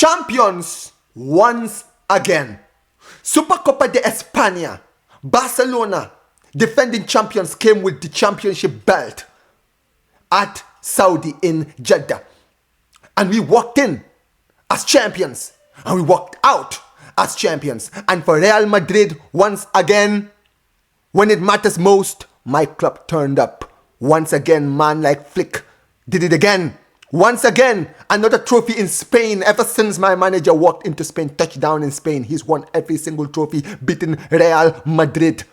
Champions once again. Supercopa de España. Barcelona, defending champions, came with the championship belt at Saudi in Jeddah. And we walked in as champions. And we walked out as champions. And for Real Madrid, once again, when it matters most, my club turned up. Once again, man like Flick did it again. Once again, another trophy in Spain. Ever since my manager walked into Spain, touchdown in Spain, he's won every single trophy, beating Real Madrid.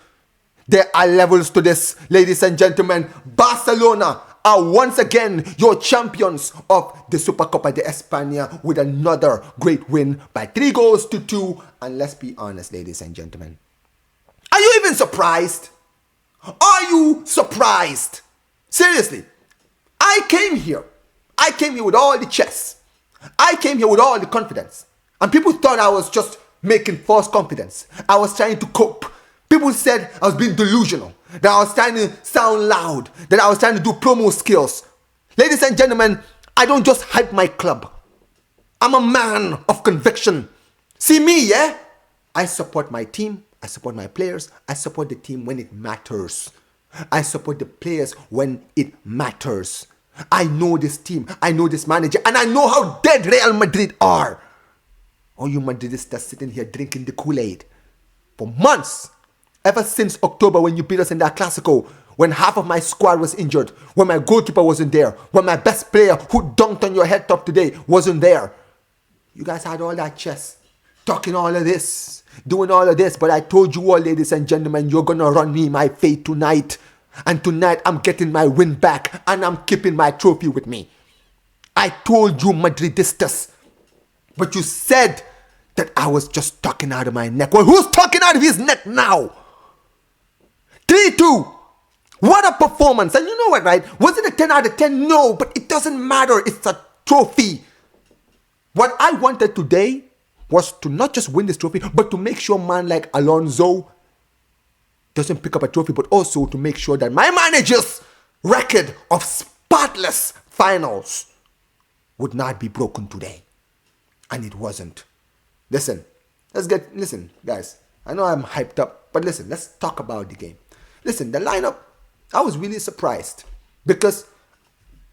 There are levels to this, ladies and gentlemen. Barcelona are once again your champions of the Supercopa de España with another great win by 3-2. And let's be honest, ladies and gentlemen. Are you even surprised? Are you surprised? Seriously, I came here with all the chess. I came here with all the confidence. And people thought I was just making false confidence. I was trying to cope. People said I was being delusional. That I was trying to sound loud. That I was trying to do promo skills. Ladies and gentlemen, I don't just hype my club. I'm a man of conviction. See me, yeah? I support my team. I support my players. I support the team when it matters. I support the players when it matters. I know this team, I know this manager, and I know how dead Real Madrid are. All you Madridistas sitting here drinking the Kool-Aid for months, ever since October when you beat us in that Clásico, when half of my squad was injured, when my goalkeeper wasn't there, when my best player who dunked on your head top today wasn't there. You guys had all that chess, talking all of this, doing all of this, but I told you all, ladies and gentlemen, you're gonna run me my fate tonight. And tonight, I'm getting my win back and I'm keeping my trophy with me. I told you, Madridistas. But you said that I was just talking out of my neck. Well, who's talking out of his neck now? 3-2. What a performance. And you know what, right? Was it a 10 out of 10? No, but it doesn't matter. It's a trophy. What I wanted today was to not just win this trophy, but to make sure man like Alonso doesn't pick up a trophy, but also to make sure that my manager's record of spotless finals would not be broken today. And it wasn't. Listen, guys. I know I'm hyped up, but listen, let's talk about the game. Listen, the lineup, I was really surprised because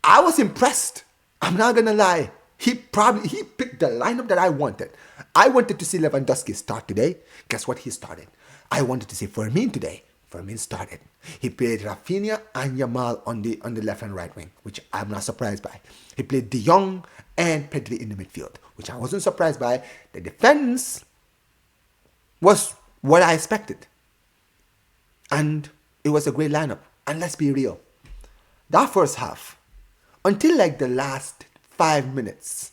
I was impressed. I'm not gonna lie. He picked the lineup that I wanted. I wanted to see Lewandowski start today. Guess what? He started. I wanted to see Fermin today. Fermin started. He played Raphinha and Yamal on the left and right wing, which I'm not surprised by. He played De Jong and Pedri in the midfield, which I wasn't surprised by. The defense was what I expected. And it was a great lineup. And let's be real. That first half, until like the last 5 minutes,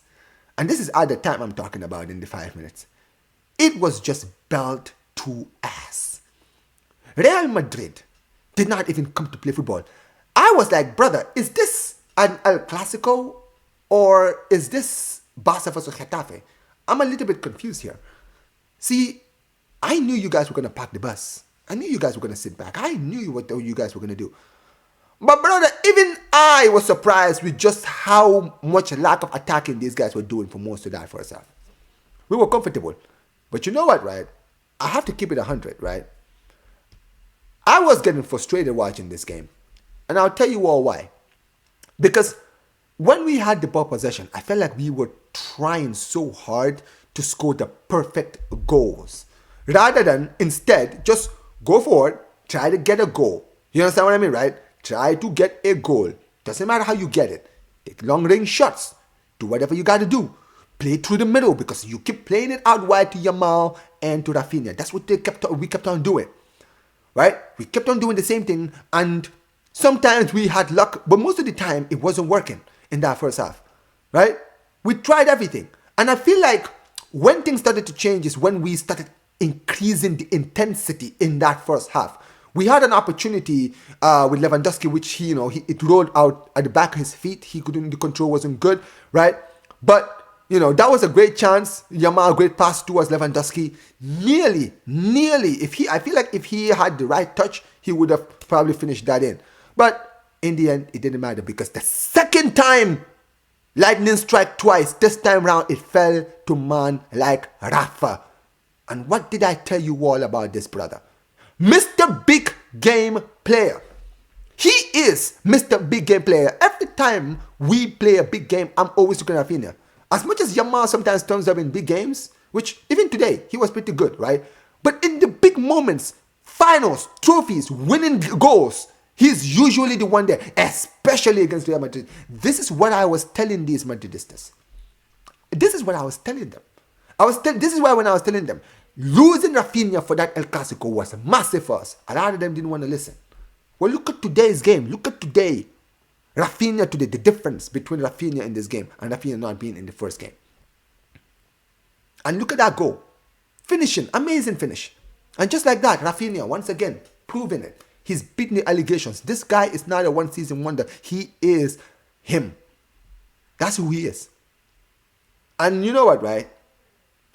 and this is at the time I'm talking about in the 5 minutes, it was just belt to ass. Real Madrid did not even come to play football. I was like, brother, is this an El Clásico or is this Barca versus Getafe? I'm a little bit confused here. See, I knew you guys were going to park the bus. I knew you guys were going to sit back. I knew what you guys were going to do. But brother, even I was surprised with just how much lack of attacking these guys were doing for most of that first half. We were comfortable. But you know what, right? I have to keep it 100, right? I was getting frustrated watching this game. And I'll tell you all why. Because when we had the ball possession, I felt like we were trying so hard to score the perfect goals. Rather than instead just go forward, try to get a goal. You understand what I mean, right? Try to get a goal. Doesn't matter how you get it. Take long range shots. Do whatever you got to do. Play through the middle because you keep playing it out wide to Yamal and to Raphinha. That's what we kept on doing. Right? We kept on doing the same thing, and sometimes we had luck, but most of the time it wasn't working in that first half. Right? We tried everything. And I feel like when things started to change is when we started increasing the intensity in that first half. We had an opportunity with Lewandowski, which it rolled out at the back of his feet. The control wasn't good, right? But that was a great chance. Yamal, great pass towards Lewandowski. Nearly. I feel like if he had the right touch, he would have probably finished that in. But in the end, it didn't matter because the second time Lightning strike twice. This time round, it fell to man like Rafa. And what did I tell you all about this brother? Mr. Big Game Player. He is Mr. Big Game Player. Every time we play a big game, I'm always looking at Raphinha. As much as Yamal sometimes turns up in big games, which even today, he was pretty good, right? But in the big moments, finals, trophies, winning goals, he's usually the one there, especially against Real Madrid. This is what I was telling these Madridistas. This is what I was telling them. This is why when I was telling them, losing Raphinha for that El Clásico was massive for us. A lot of them didn't want to listen. Well, look at today's game. Look at today. Raphinha today, the difference between Raphinha in this game and Raphinha not being in the first game. And look at that goal. Finishing, amazing finish. And just like that, Raphinha, once again, proving it. He's beating the allegations. This guy is not a one-season wonder. He is him. That's who he is. And you know what, right?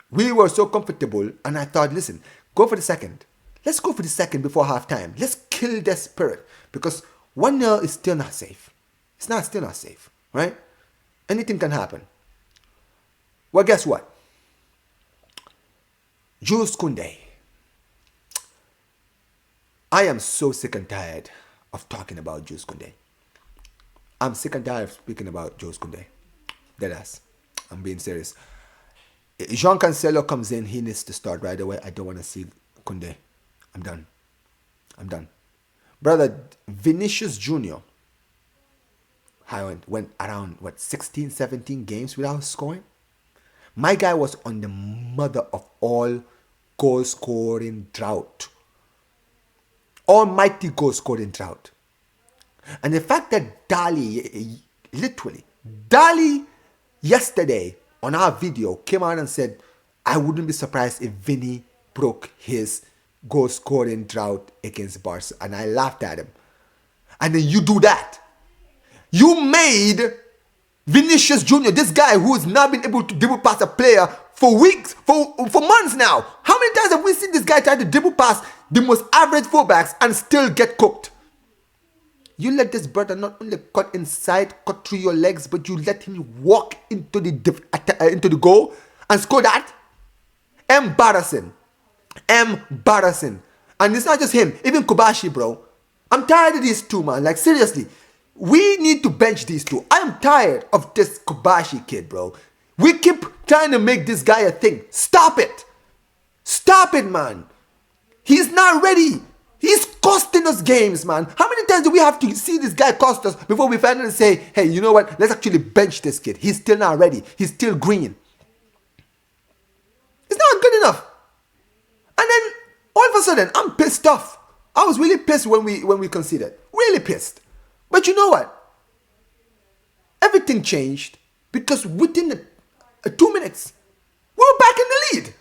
We were so comfortable, and I thought, listen, go for the second. Let's go for the second before halftime. Let's kill their spirit. Because 1-0 is still not safe. It's still not safe, right? Anything can happen. Well, guess what? Jules Koundé. I am so sick and tired of talking about Jules Koundé. I'm sick and tired of speaking about Jules Koundé. Deadass. I'm being serious. Jean Cancelo comes in, he needs to start right away. I don't want to see Koundé. I'm done. Brother, Vinicius Jr. went around, 16, 17 games without scoring? My guy was on the mother of all goal-scoring drought. Almighty goal-scoring drought. And the fact that Dali yesterday on our video came out and said, I wouldn't be surprised if Vinny broke his goal-scoring drought against Barca. And I laughed at him. And then you do that. You made Vinicius Jr., this guy who has not been able to dribble past a player for weeks, for months now. How many times have we seen this guy try to dribble past the most average fullbacks and still get cooked? You let this brother not only cut inside, cut through your legs, but you let him walk into the goal and score that? Embarrassing. And it's not just him, even Kobashi, bro. I'm tired of these two, man. Like, seriously. We need to bench these two. I'm tired of this Kobashi kid, bro. We keep trying to make this guy a thing. Stop it. Stop it, man. He's not ready. He's costing us games, man. How many times do we have to see this guy cost us before we finally say, hey, you know what? Let's actually bench this kid. He's still not ready. He's still green. It's not good enough. And then all of a sudden, I'm pissed off. I was really pissed when we conceded. Really pissed. But you know what? Everything changed because within 2 minutes, we were back in the lead.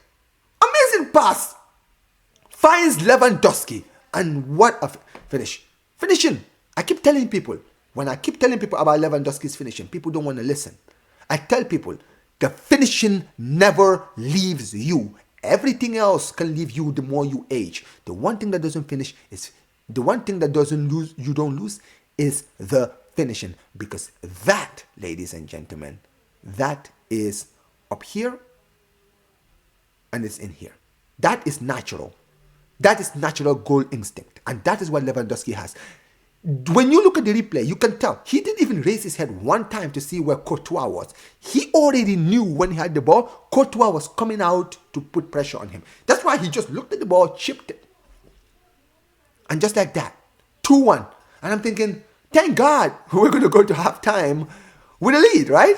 Amazing pass. Finds Lewandowski. And what a finish. Finishing. I keep telling people, when I keep telling people about Lewandowski's finishing, people don't want to listen. I tell people, the finishing never leaves you. Everything else can leave you the more you age. The one thing that doesn't finish is, the one thing that doesn't lose, you don't lose, is the finishing. Because that, ladies and gentlemen, that is up here and it's in here. That is natural. That is natural goal instinct. And that is what Lewandowski has. When you look at the replay, you can tell he didn't even raise his head one time to see where Courtois was. He already knew when he had the ball, Courtois was coming out to put pressure on him. That's why he just looked at the ball, chipped it. And just like that, 2-1. And I'm thinking, thank God we're going to go to halftime with a lead, right?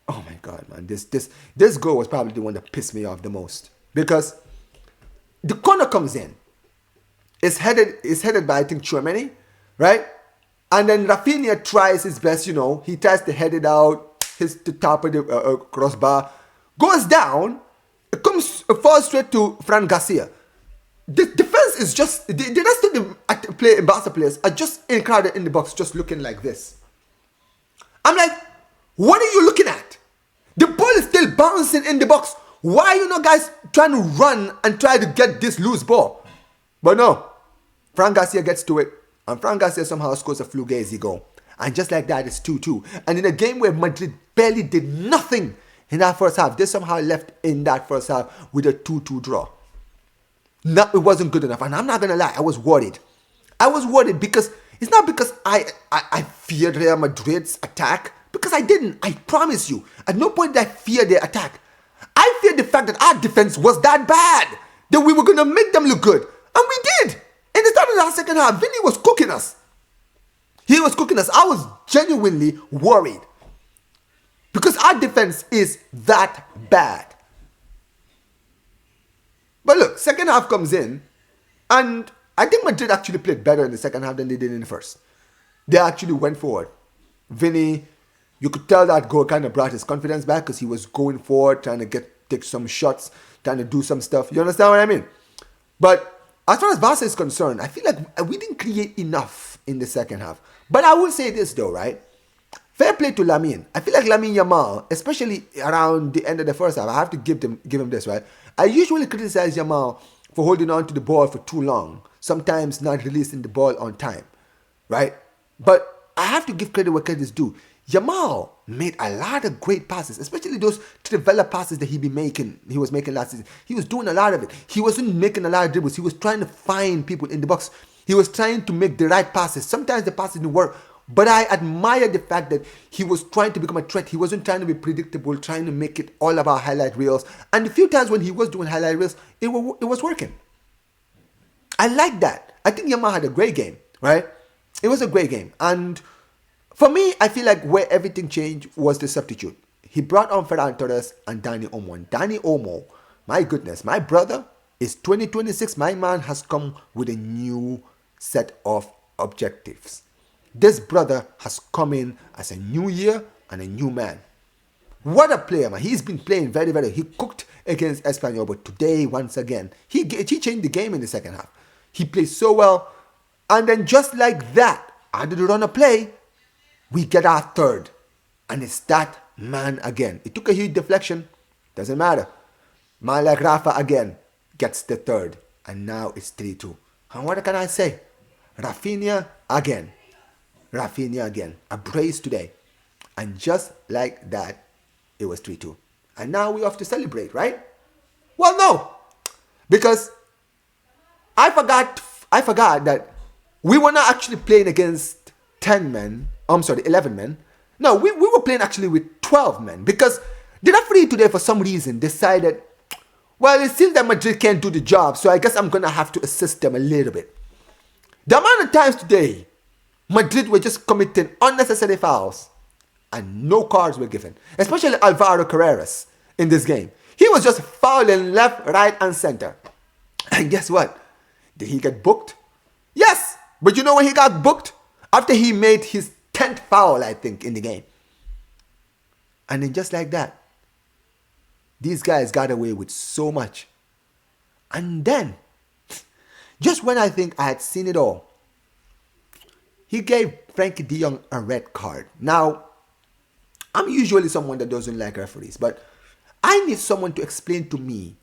Oh my God, man. This goal was probably the one that pissed me off the most. Because the corner comes in. It's headed by, I think, Tchouaméni, right? And then Raphinha tries his best, you know. He tries to head it out, hits the top of the crossbar, goes down, it falls straight to Fran Garcia. The defense is just, the rest of the Barca players are just crowded in the box, just looking like this. I'm like, what are you looking at? The ball is still bouncing in the box. Why are you not guys trying to run and try to get this loose ball? But no, Fran Garcia gets to it, And Fran Garcia somehow scores a fugazi goal. And just like that, it's 2-2. And in a game where Madrid barely did nothing in that first half, they somehow left in that first half with a 2-2 draw. No, it wasn't good enough. And I'm not going to lie, I was worried. I was worried because it's not because I feared Real Madrid's attack. Because I didn't. I promise you. At no point did I fear their attack. I feared the fact that our defense was that bad. That we were going to make them look good. And we did. In the start of that second half, Vinny was cooking us. He was cooking us. I was genuinely worried. Because our defense is that bad. But look, second half comes in. And I think Madrid actually played better in the second half than they did in the first. They actually went forward. Vinny, you could tell that goal kind of brought his confidence back because he was going forward, trying to take some shots, trying to do some stuff. You understand what I mean? But as far as Barca is concerned, I feel like we didn't create enough in the second half. But I will say this though, right? Fair play to Lamine. I feel like Lamine Yamal, especially around the end of the first half, I have to give him this, right? I usually criticize Yamal for holding on to the ball for too long, sometimes not releasing the ball on time, right? But I have to give credit where credit is due. Yamal made a lot of great passes, especially those to develop passes that he was making last season. He was doing a lot of it. He wasn't making a lot of dribbles. He was trying to find people in the box. He was trying to make the right passes. Sometimes the passes didn't work, but I admire the fact that he was trying to become a threat. He wasn't trying to be predictable, trying to make it all about highlight reels. And the few times when he was doing highlight reels, it was working. I like that. I think Yamal had a great game, right? It was a great game. And for me, I feel like where everything changed was the substitute. He brought on Ferran Torres and Dani Olmo. And Dani Olmo, my goodness, my brother is 2026. My man has come with a new set of objectives. This brother has come in as a new year and a new man. What a player, man. He's been playing very, very. He cooked against Espanyol, but today, once again, he changed the game in the second half. He played so well. And then just like that, under the run of play, we get our third. And it's that man again. It took a huge deflection. Doesn't matter. Man like Rafa again gets the third. And now it's 3-2. And what can I say? Raphinha again. Raphinha again. A brace today. And just like that, it was 3-2. And now we have to celebrate, right? Well, no. Because I forgot that we were not actually playing against 10 men. 11 men. No, we were playing actually with 12 men. Because the referee today, for some reason, decided, well, it seems that Madrid can't do the job, so I guess I'm going to have to assist them a little bit. The amount of times today, Madrid were just committing unnecessary fouls and no cards were given. Especially Alvaro Carreras in this game. He was just fouling left, right, and center. And guess what? Did he get booked? Yes! But you know when he got booked? After he made his 10th foul, I think, in the game. And then just like that, these guys got away with so much. And then, just when I think I had seen it all, he gave Frankie de Jong a red card. Now, I'm usually someone that doesn't like referees, but I need someone to explain to me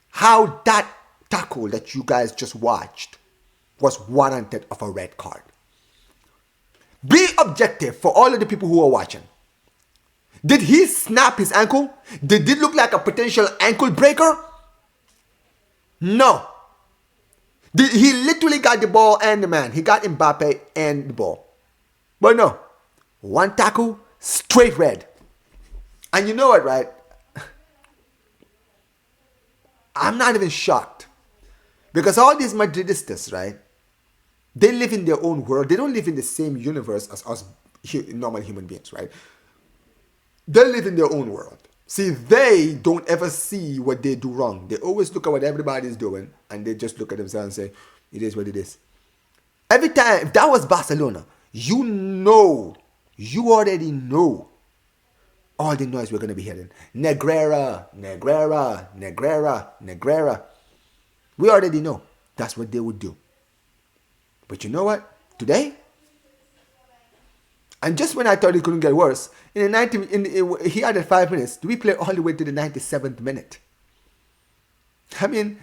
how that tackle that you guys just watched was warranted of a red card. Be objective for all of the people who are watching. Did he snap his ankle? Did it look like a potential ankle breaker? No. He literally got the ball and the man. He got Mbappe and the ball. But no. One tackle, straight red. And you know what, right? I'm not even shocked. Because all these Madridistas, right? They live in their own world. They don't live in the same universe as us normal human beings, right? They live in their own world. See, they don't ever see what they do wrong. They always look at what everybody's doing and they just look at themselves and say, it is what it is. Every time, if that was Barcelona, you already know all the noise we're going to be hearing. Negrera, Negrera, Negrera, Negrera. We already know that's what they would do. But you know what? Today, and just when I thought it couldn't get worse, he added 5 minutes. We play all the way to the 97th minute. I mean,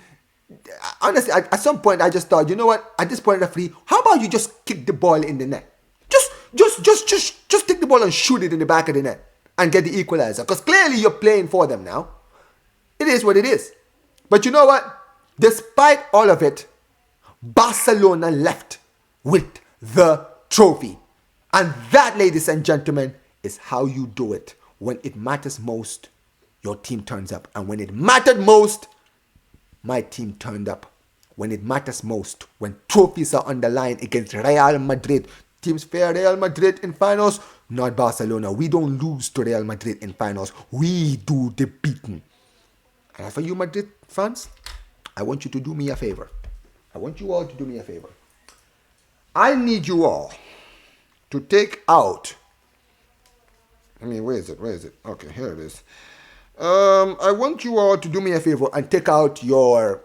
honestly, at some point, I just thought, you know what? At this point, referee, how about you just kick the ball in the net? Just take the ball and shoot it in the back of the net and get the equalizer. Because clearly you're playing for them now. It is what it is. But you know what? Despite all of it, Barcelona left with the trophy. And that, ladies and gentlemen, is how you do it. When it matters most, your team turns up. And when it mattered most, my team turned up. When it matters most, when trophies are on the line against Real Madrid, teams fear Real Madrid in finals, not Barcelona. We don't lose to Real Madrid in finals. We do the beating. And for you Madrid fans, I want you to do me a favor. I want you all to do me a favor. I need you all to take out, where is it? Okay, here it is. I want you all to do me a favor and take out your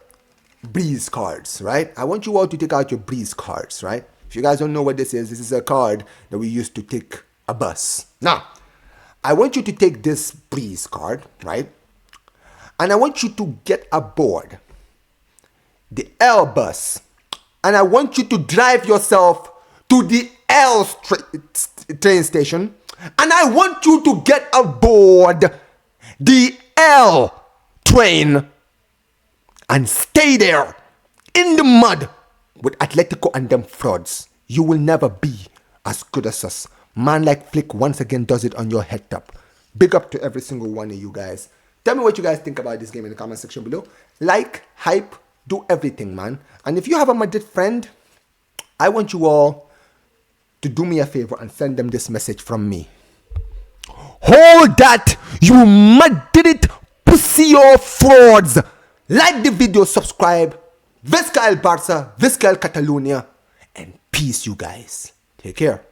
breeze cards, right? I want you all to take out your breeze cards, right? If you guys don't know what this is a card that we use to take a bus. Now, I want you to take this breeze card, right? And I want you to get aboard the L bus. And I want you to drive yourself to the L train station. And I want you to get aboard the L train and stay there in the mud with Atletico and them frauds. You will never be as good as us. Man like Flick once again does it on your head top. Big up to every single one of you guys. Tell me what you guys think about this game in the comment section below. Like, hype, do everything, man. And if you have a Madrid friend, I want you all to do me a favor and send them this message from me. Hold that, you Madrid pussy or frauds. Like the video, subscribe. Visca el Barça, Visca el Catalunya, and peace, you guys. Take care.